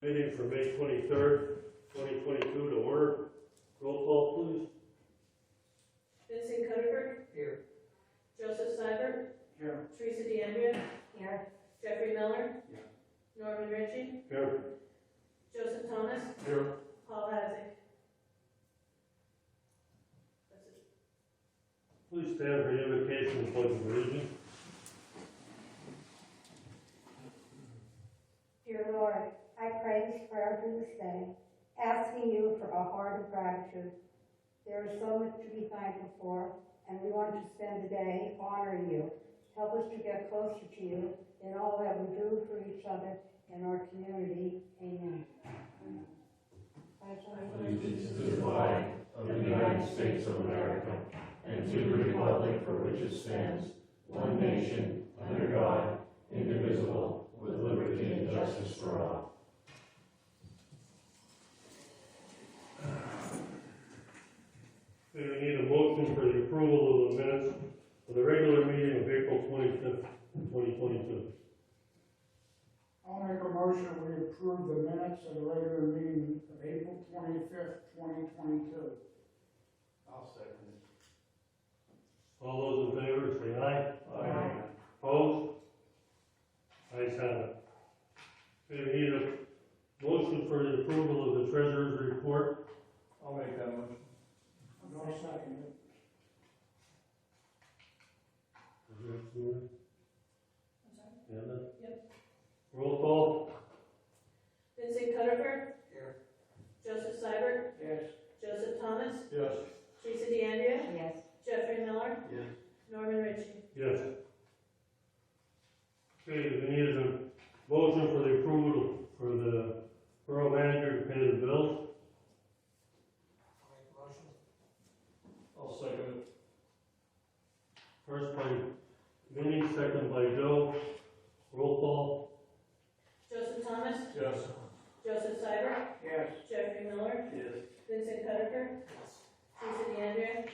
Meeting for May 23rd, 2022 to order. Roll call, please. Vincent Cuddifer. Here. Joseph Seibert. Here. Teresa DeAndrea. Here. Jeffrey Miller. Here. Norman Ritchie. Here. Joseph Thomas. Here. Paul Hazick. That's it. Please stand for the invocation and pledge of allegiance. Dear Lord, I pray this prayer for this day, asking you for a heart of gratitude. There is so much to be thankful for, and we want to spend the day honoring you. Help us to get closer to you in all that we do for each other and our community. Amen. Allegiance to the flag of the United States of America and to the republic for which it stands, one nation, under God, indivisible, with liberty and justice for all. Okay, we need a motion for the approval of the minutes for the regular meeting of April 25th, 2022. I'll make a motion that we approve the minutes of the regular meeting of April 25th, 2022. I'll second it. All those in favor say aye. Aye. Opposed? Ayes have it. Okay, we need a motion for the approval of the treasurer's report. I'll make that motion. I'll second it. Yeah, no? Yep. Roll call. Vincent Cuddifer. Here. Joseph Seibert. Yes. Joseph Thomas. Yes. Teresa DeAndrea. Yes. Jeffrey Miller. Yes. Norman Ritchie. Yes. Okay, we need a motion for the approval for the borough manager to pay the bills. I'll second it. First by Vinnie, second by Joe. Roll call. Joseph Thomas. Yes. Joseph Seibert. Yes. Jeffrey Miller. Yes. Vincent Cuddifer. Teresa DeAndrea.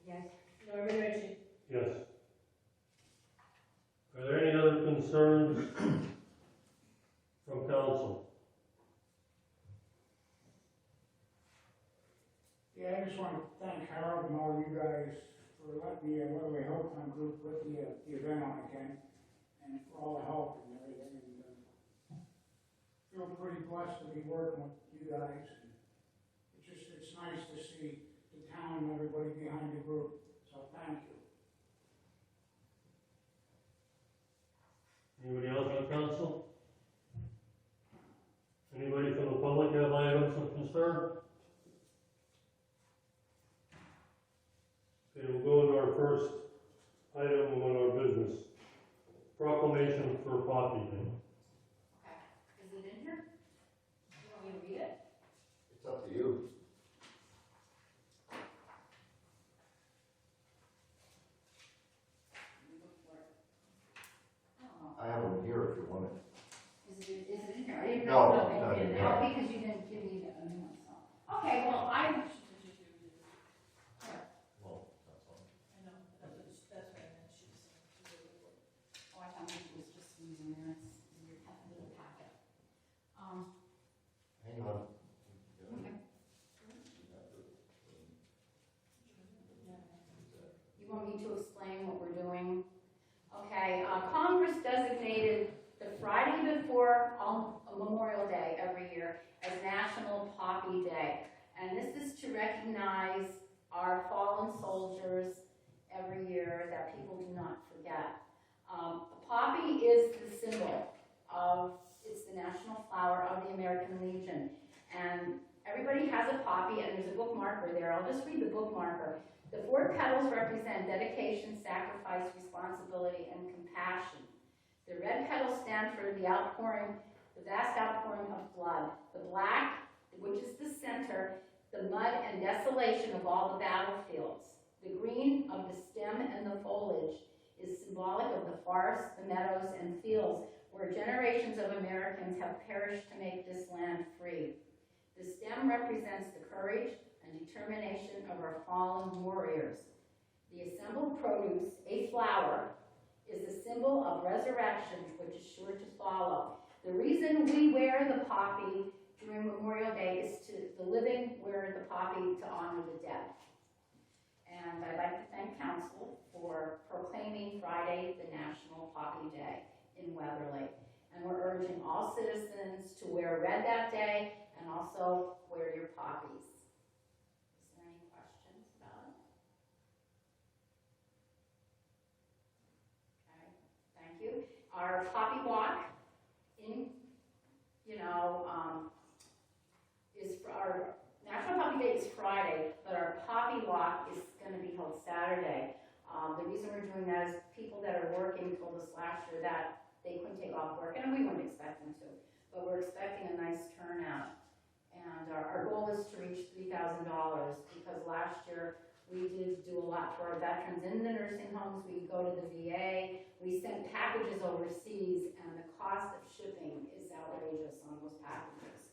Yes. Norman Ritchie. Yes. Are there any other concerns from council? Yeah, I just want to thank Harold and all you guys for letting me, Little Help Fund Group put the event on again, and for all the help and everything. And feel pretty blessed to be working with you guys. And it's nice to see the town and everybody behind the group. So thank you. Anybody else on council? Anybody from the public have items of concern? Okay, we'll go into our first item on our business. Proclamation for Poppy Day. Okay, is it in here? You want me to read it? It's up to you. Look for it. Oh, I have them here if you want it. is it in here? I didn't No, know. it's not in Oh, here. because you didn't give me a new one, so. Okay, well, I. Well, that's fine. I know, that's right, and she's Oh, I thought maybe it was just using there, it's in your little packet. Hang on. Okay. You want me to explain what we're doing? Okay, Congress designated the Friday before Memorial Day every year as National Poppy Day. And this is to recognize our fallen soldiers every year that people do not forget. The poppy is the symbol of, it's the national flower of the American Legion. And everybody has a poppy, and there's a bookmarker there. I'll just read the bookmarker. The 4 petals represent dedication, sacrifice, responsibility, and compassion. The red petals stand for the outpouring, the vast outpouring of blood. The black, which is the center, the mud and desolation of all the battlefields. The green of the stem and the foliage is symbolic of the forests, the meadows, and fields where generations of Americans have perished to make this land free. The stem represents the courage and determination of our fallen warriors. The assembled produce, a flower, is a symbol of resurrection which is sure to follow. The reason we wear the poppy Memorial Day is to the living wear the poppy to honor the dead. And I'd like to thank council for proclaiming Friday the National Poppy Day in Weatherly. And we're urging all citizens to wear red that day and also wear your poppies. Is there any questions about it? Okay, thank you. Our poppy walk is for our National Poppy Day is Friday, but our poppy walk is going to be held Saturday. The reason we're doing that is people that are working told us last year that they couldn't take off work, and we wouldn't expect them to, but we're expecting a nice turnout. And our goal is to reach $3,000 because last year we did do a lot for our veterans in the nursing homes. We go to the VA, we sent packages overseas, and the cost of shipping is outrageous on those packages.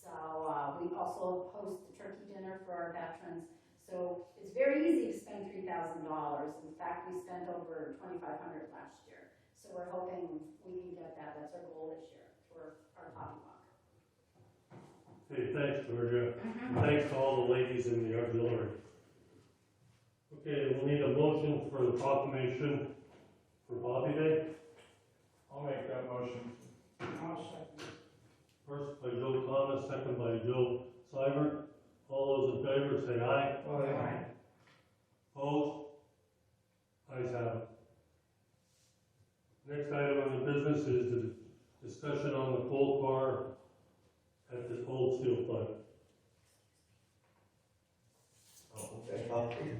So we also host the turkey dinner for our veterans. So it's very easy to spend $3,000. In fact, we spent over $2,500 last year. So we're hoping we can get that. That's our goal this year for our poppy walk. Okay, thanks, Georgia. Thanks to all the ladies in the auxiliary. Okay, we'll need a motion for the proclamation for Poppy Day. I'll make that motion. I'll second. First by Joe Thomas, second by Joe Seibert. All those in favor say aye. Aye. Opposed? Ayes have it. Next item on the business is the discussion on the coal car at the old steel plant. Okay.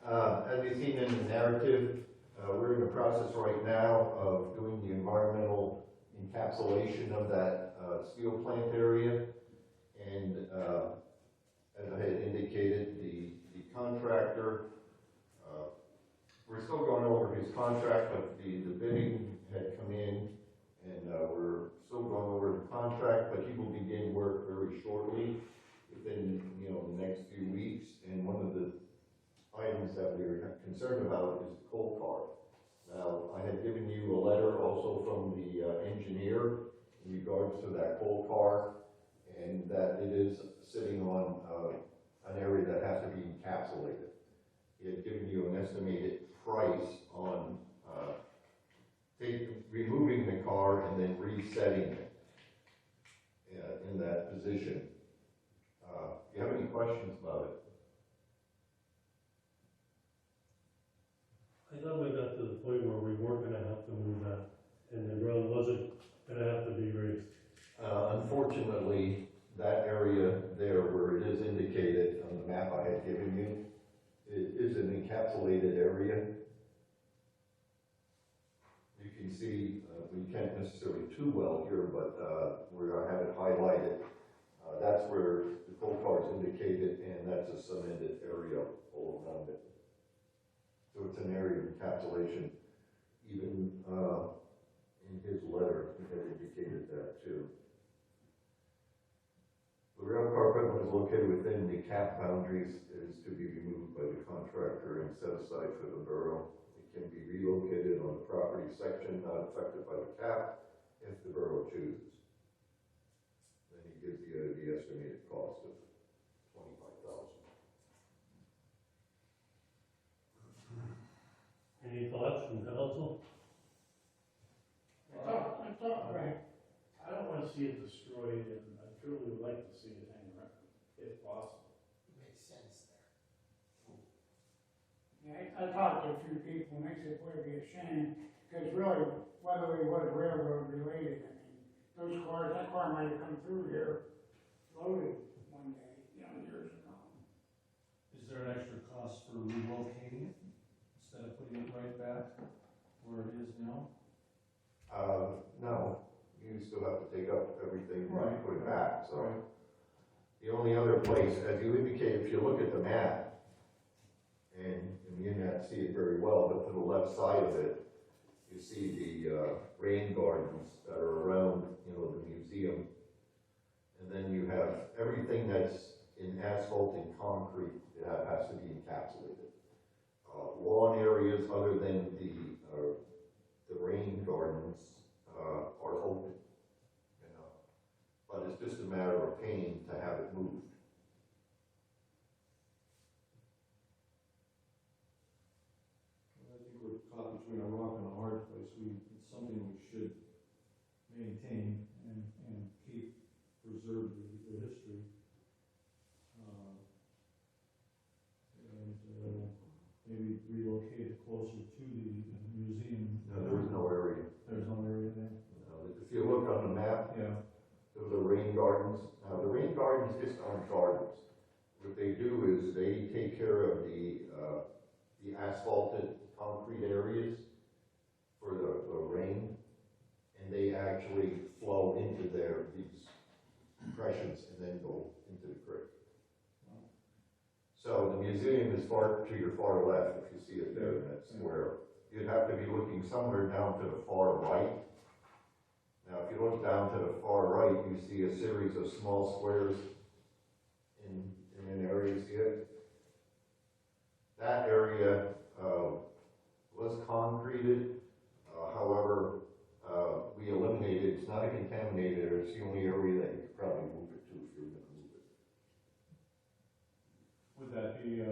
As you've seen in the narrative, we're in the process right now of doing the environmental encapsulation of that steel plant area. And as I had indicated, the contractor, we're still going over his contract, but the bidding had come in, and we're still going over the contract, but he will begin work very shortly, within the next few weeks. And one of the items that we're concerned about is the coal car. Now, I had given you a letter also from the engineer in regards to that coal car, and that it is sitting on an area that has to be encapsulated. He had given you an estimated price on removing the car and then resetting it in that position. Do you have any questions about it? I thought we got to the point where we weren't gonna have to move that, and the ground wasn't gonna have to be raised. Unfortunately, that area there where it is indicated on the map I had given you, it is an encapsulated area. You can see, we can't necessarily too well here, but where I have it highlighted, that's where the coal car is indicated, and that's a cemented area all around it. So it's an area of encapsulation. Even in his letter, he had indicated that too. The rail car equipment is located within the cap boundaries, is to be removed by the contractor and set aside for the borough. It can be relocated on the property section not affected by the cap if the borough chooses. Then he gives you the estimated cost of $25,000. Any thoughts from council? Right. I don't want to see it destroyed, and I truly would like to see it hang around, if possible. Makes sense there. Yeah, I talked to a few people, and they said, boy, it'd be a shame, because really, whether it was railroad related, I mean, those cars, that car might have come through here loaded one day, years ago. Is there an extra cost for relocating it instead of putting it right back where it is now? No, you still have to take up everything and Right. put it back, so. Right. The only other place, as you indicate, if you look at the map, and you may not see it very well, but to the left side of it, you see the rain gardens that are around, the museum. And then you have everything that's in asphalt and concrete that has to be encapsulated. Lawn areas other than the rain gardens are open, but it's just a a matter of paying to have it moved. I think we're caught between a rock and a hard place. It's something we should maintain and keep, preserve the history. And maybe relocate it closer to the museum. No, there's no area. There's no area there? If you look on the map, Yeah. of the rain gardens. Now, the rain gardens just aren't gardens. What they do is they take care of the asphalted concrete areas for the rain, and they actually flow into these depressions and then go into the creek. So the museum is to your far left, if you see it there in that square. You'd have to be looking somewhere down to the far right. Now, if you look down to the far right, you see a series of small squares in an area here. That area was concreted, however, we eliminated, it's not a contaminated area, it's the only area that you could probably move it to if you were going to move it. Would that be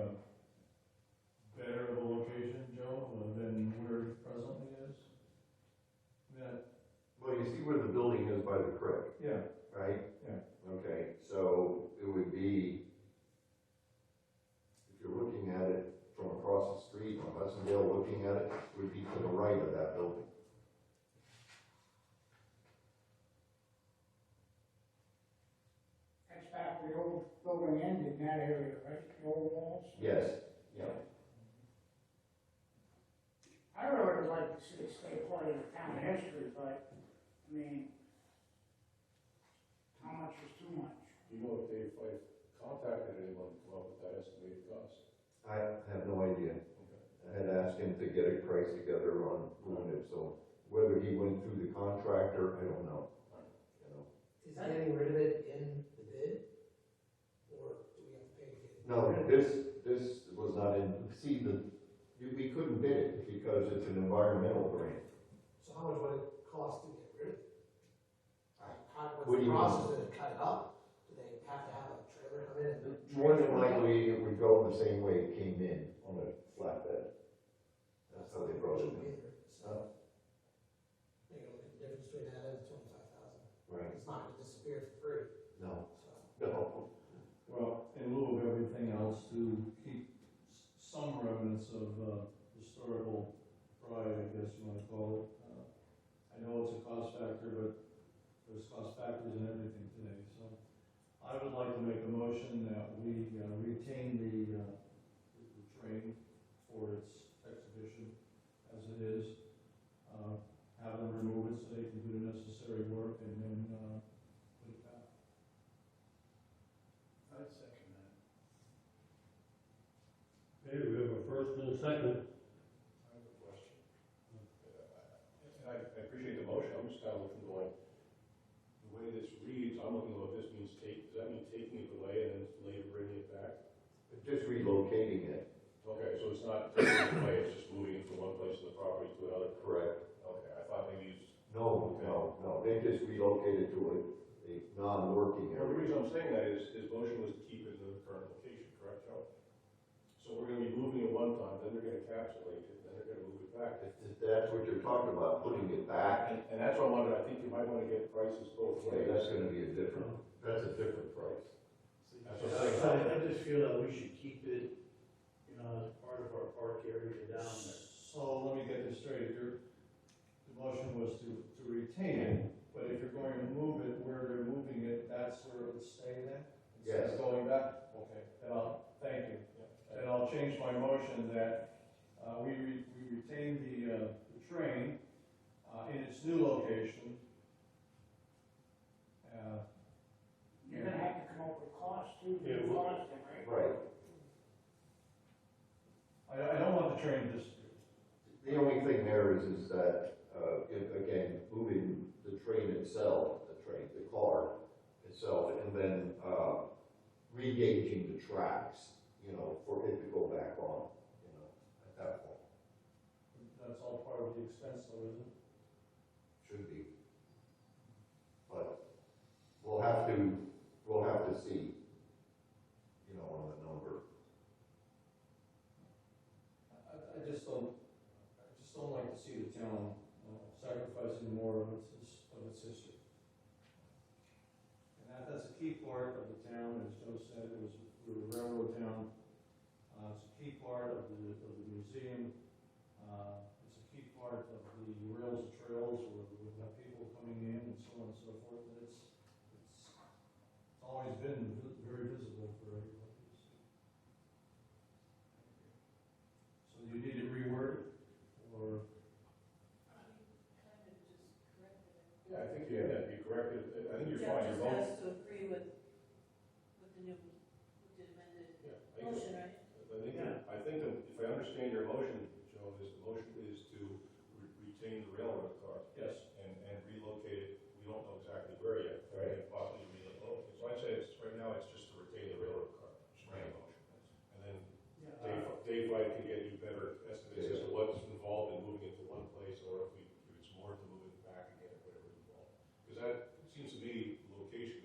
better of a location, Joe, than where it presently is? Yeah. Well, you see where the building is by the creek, Yeah. right? Yeah. Okay, so it would be, if you're looking at it from across the street on Hudsondale, looking at it, it would be to the right of that building. That's back where the old building ended in that area, right? The old walls? Yes, yeah. I really would like to see it stay part of the town history, but, I mean, how much is too much? Do you know if they've contacted anyone to come up with that estimated cost? I have no idea. I had asked him to get a price together on doing it, so whether he went through the contractor, I don't know. You know. Is getting rid of it in the bid? Or do we have to pay to get it? No, this was not in, see, we couldn't bid it because it's an environmental grant. So how much would it cost to get rid of it? What's What do the you mean? process? Do they cut it up? Do they have to have a trailer come in and? More than likely, it would go the same way it came in, on a flatbed. That's how they brought it in. So, you know, look at the difference between that and 25,000. Right. It's not gonna disappear for free, No, so. no. Well, in lieu of everything else, to keep some remnants of historical pride, I guess you want to call it. I know it's a cost factor, but there's cost factors in everything today, so I would like to make a motion that we retain the train for its exhibition as it is. Have them remove it so they can do the necessary work and then put it back. I'd second that. Okay, we have a first and a second. I have a question. And I appreciate the motion, I'm just kind of looking going, the way this reads, I'm looking at what this means does that mean taking it away and then later bringing it back? Just relocating it. Okay, so it's not taking it away, it's just moving it from one place of the property to another? Correct. Okay, I thought maybe you just. No, they just relocated to a non-working Well, the area. reason I'm saying that is, his motion was to keep it in the current location, correct, Joe? So we're gonna be moving it one time, then they're gonna encapsulate it, then they're gonna move it back. If that's what you're talking about, putting it back, And that's what I wondered, I think you might wanna get prices both okay, ways. that's gonna be that's a different price. That's what I'm saying. I just feel that we should keep it, you know, as part of our park area down there. So let me get this straight, the motion was to retain it, but if you're going to move it where they're moving it, that's where it would stay then? Instead Yes. of going back? Okay, thank you. Then I'll change my motion that, we retain the train, in its new location. You're gonna have to come up with costs too, Yeah, new well- costing, right? Right. I don't want the train to disappear. The only thing there is that, again, moving the train itself, the car itself, and then, re-gauging the tracks, you know, for it to go back on, you know, at that point. That's all part of the expense though, isn't it? Should be. But we'll have to see, you know, on the number. I just don't like to see the town sacrificing more of its history. And that's a key part of the town, as Joe said, we're a railroad town. It's a key part of the museum. It's a key part of the rails and trails where we've got people coming in and so on and so forth. And it's always been very visible for everybody to see. So you need it reworded, or? Kind of just corrected it. Yeah, I think you have to be corrected. I think you're Jeff fine. just Your motion. has to agree with the new, with the amended Yeah, motion, right? I think that if I understand your motion, Joe, is the motion is to retain the railroad car Yes. and relocate it. We don't know exactly where yet. Right. And possibly relocate. So I'd say right now it's just to retain the railroad car. Just my motion. And then Dave White can get you better estimates as to what's involved in moving it to one place, or if it's more to move it back again, or whatever's involved. Because that seems to be the location.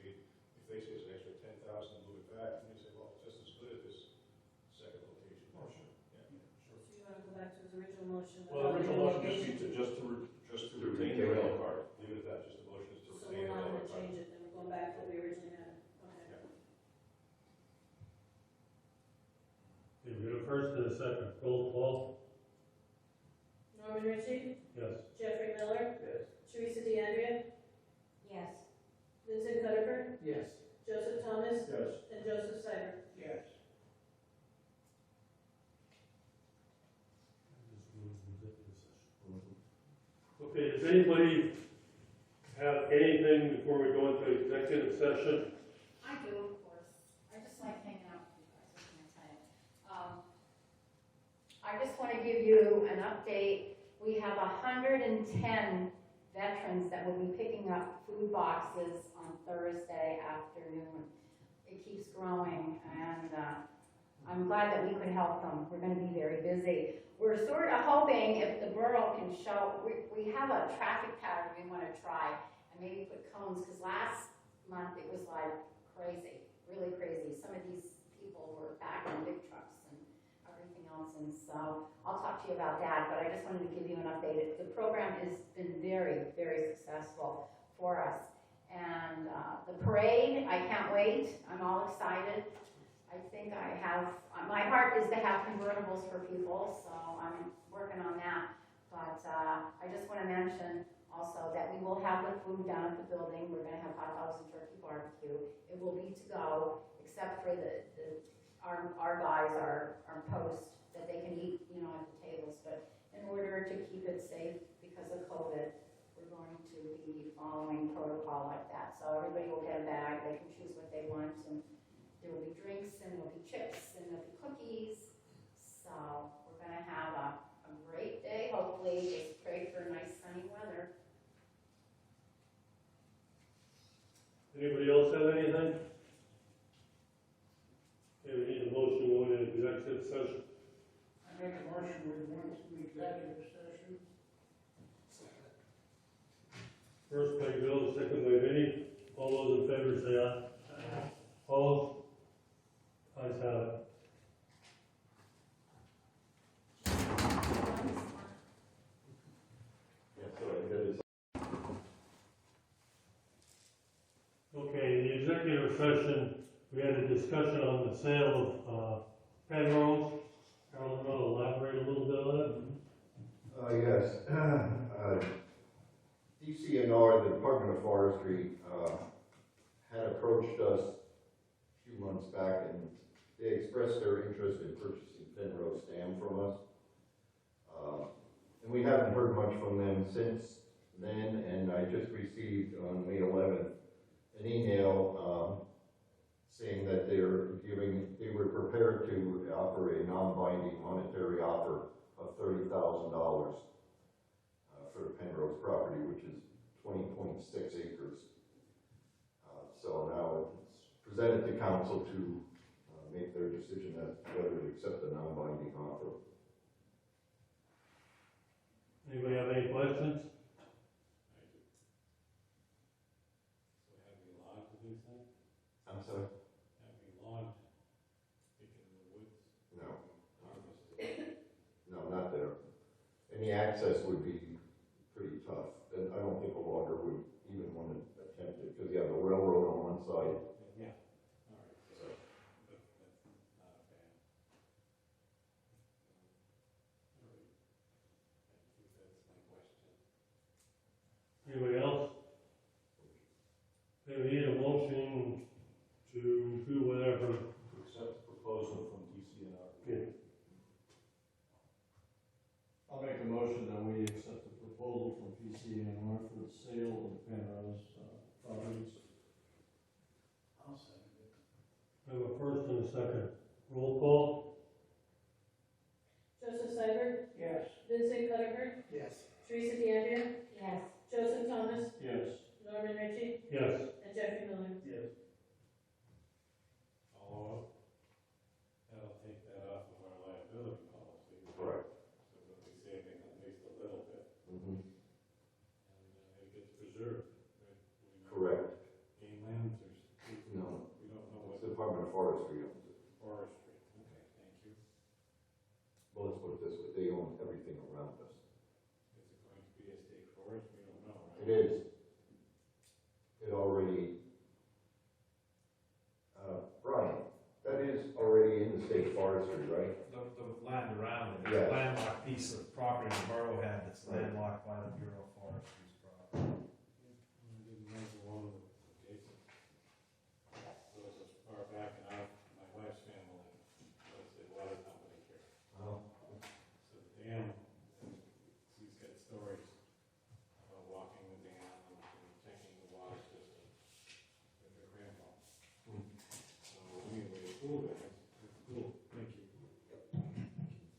If they say it's an extra 10,000 to move it back, then you say, well, it's just as good as this second location. Oh, sure. Yeah. So you want to go back to his original motion? Well, the without original motion relocation? just to retain the rail car. Leave it at that. Just the motion is to So retain we're the not rail going to car. change it, then we're going back to what we originally had. Okay. Yeah. Okay, we got a first and a second. Roll call. Norman Ritchie, Yes. Jeffrey Miller, Yes. Teresa DeAndrea, Yes. Vincent Cutter, Yes. Joseph Thomas, Yes. and Joseph Cyber. Yes. Okay, does anybody have anything before we go into executive session? I do, of course. I just like hanging out with you guys, what can I tell you? I just want to give you an update. We have 110 veterans that will be picking up food boxes on Thursday afternoon. It keeps growing, and I'm glad that we could help them. We're going to be very busy. We're sort of hoping if the borough can show, we have a traffic pattern we want to try, and maybe put cones, because last month it was like crazy, really crazy. Some of these people were back in big trucks and everything else, and so I'll talk to you about that, but I just wanted to give you an update. The program has been very, very successful for us. And the parade, I can't wait. I'm all excited. I think I have, my heart is to have convertibles for people, so I'm working on that. But I just want to mention also that we will have the food down at the building. We're going to have hot dogs and turkey barbecue. It will be to go, except for our guys, our post, that they can eat, you know, at the tables. But in order to keep it safe because of COVID, we're going to be following protocol like that. So everybody will get a bag. They can choose what they want, and there will be drinks, and there will be chips, and there will be cookies. So we're going to have a great day, hopefully. Just pray for nice sunny weather. Anybody else have anything? Okay, we need a motion going into executive session. I make a motion, we go into executive session. First by Bill, second by Vinnie. All those in favor say aye. Opposed? Ayes have it. Okay, in the executive session, we had a discussion on the sale of Penrose. Carolyn, want to elaborate a little bit on it? Yes. DCNR, the Department of Forestry, had approached us a few months back, and they expressed their interest in purchasing Penrose Dam from us. And we haven't heard much from them since then, and I just received on May 11th an email saying that they were prepared to offer a non-binding monetary offer of $30,000 for the Penrose property, which is 20.6 acres. So now it's presented to council to make their decision as to whether to accept the non-binding offer. Anybody have any questions? So having a lot of I'm sorry? Having lawn, picking in the woods, No, harvesting. no, not there. Any access would be pretty tough, and I don't think a logger would even want to attempt it, because you have the railroad on one side. Yeah, all right, so, that's not a bad. All right. I think that's my question. Anybody else? Okay, we need a motion to do whatever. Accept the proposal from DCNR. Okay. I'll make a motion that we accept the proposal from PCNR for the sale of the penthouse properties. I'll second it. I have a first and a second. Roll call? Joseph Seibert, Yes. Vincent Cutterford, Yes. Teresa DeAndrea, Yes. Joseph Thomas, Yes. Norman Ritchie, Yes. and Jeffrey Miller. Yes. All up. That'll take that off of our liability policy. Correct. So we'll be saving at least a little bit, Mhm. and it gets preserved. Right? We know Correct. Game lands or, No, we don't know it's what the Department of Forestry owns it. forestry. Okay, thank you. Well, let's put it this way, they own everything around us. Is it going to be a state forest? We don't know, right? It is. It already, Brian, that is already in the state forestry, right? The land around it, it's Yes. a landlocked piece of property the borough had that's landlocked by the Bureau of Forestry's property. I didn't know the one that was adjacent. Goes as far back in my wife's family, was the water company here. Oh. So the dam, he's got stories about walking the dam and checking the water system with their grandpa. So anyway, it's cool, guys. It's cool. Thank you.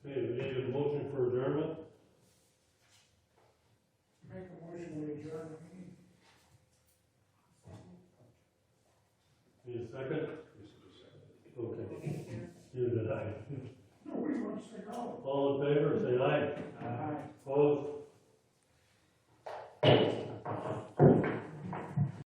Okay, we need a motion for adjournment. Make a motion to adjourn the meeting. Need a second? Okay. Neither did I. Nobody wants to go. All in favor, say aye. Aye. Opposed?